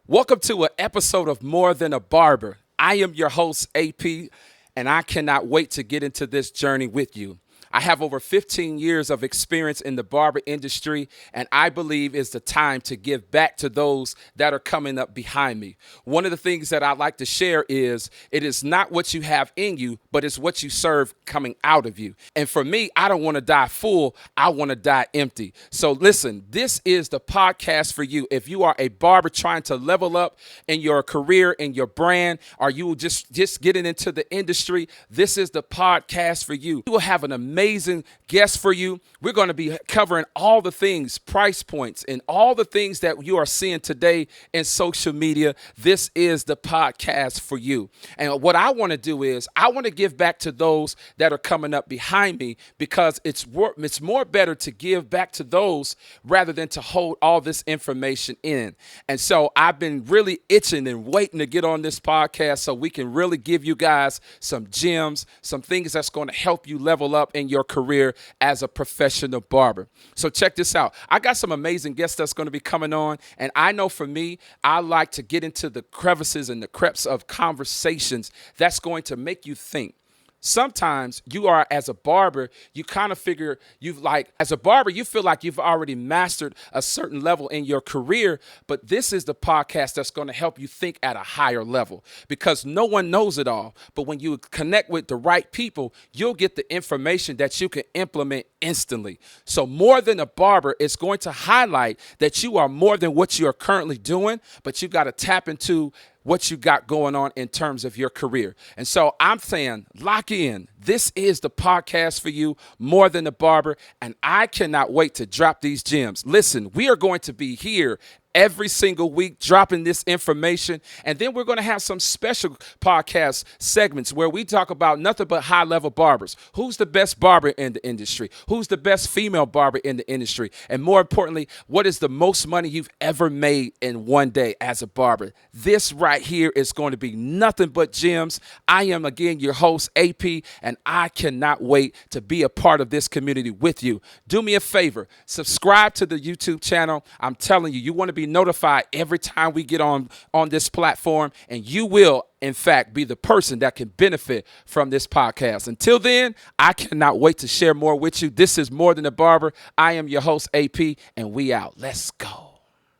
Welcome to an episode of More Than a Barber. I am your host, AP, and I cannot wait to get into this journey with you. I have over 15 years of experience in the barber industry, and I believe it's the time to give back to those that are coming up behind me. One of the things that I like to share is it is not what you have in you, but it's what you serve coming out of you. And for me, I don't want to die full, I want to die empty. So listen, this is the podcast for you. If you are a barber trying to level up in your career, in your brand, or you just getting into the industry, this is the podcast for you. We will have an amazing guest for you. We're going to be covering all the things, price points, and all the things that you are seeing today in social media. This is the podcast for you. And what I want to do is I want to give back to those that are coming up behind me, because it's more better to give back to those rather than to hold all this information in. And so I've been really itching and waiting to get on this podcast so we can really give you guys some gems, some things that's going to help you level up in your career as a professional barber. So check this out. I got some amazing guests that's going to be coming on. And I know for me, I like to get into the crevices and the creps of conversations that's going to make you think. Sometimes you are, as a barber, you kind of figure as a barber, you feel like you've already mastered a certain level in your career, but this is the podcast that's going to help you think at a higher level, because no one knows it all. But when you connect with the right people, you'll get the information that you can implement instantly. So More Than a Barber is going to highlight that you are more than what you are currently doing, but you got to tap into what you got going on in terms of your career. And so I'm saying, lock in. This is the podcast for you, More Than a Barber, and I cannot wait to drop these gems. Listen, we are going to be here every single week dropping this information. And then we're going to have some special podcast segments where we talk about nothing but high-level barbers. Who's the best barber in the industry? Who's the best female barber in the industry? And more importantly, what is the most money you've ever made in one day as a barber? This right here is going to be nothing but gems. I am, again, your host, AP, and I cannot wait to be a part of this community with you. Do me a favor, subscribe to the YouTube channel. I'm telling you, you want to be notified every time we get on this platform, and you will, in fact, be the person that can benefit from this podcast. Until then, I cannot wait to share more with you. This is More Than a Barber. I am your host, AP, and we out. Let's go.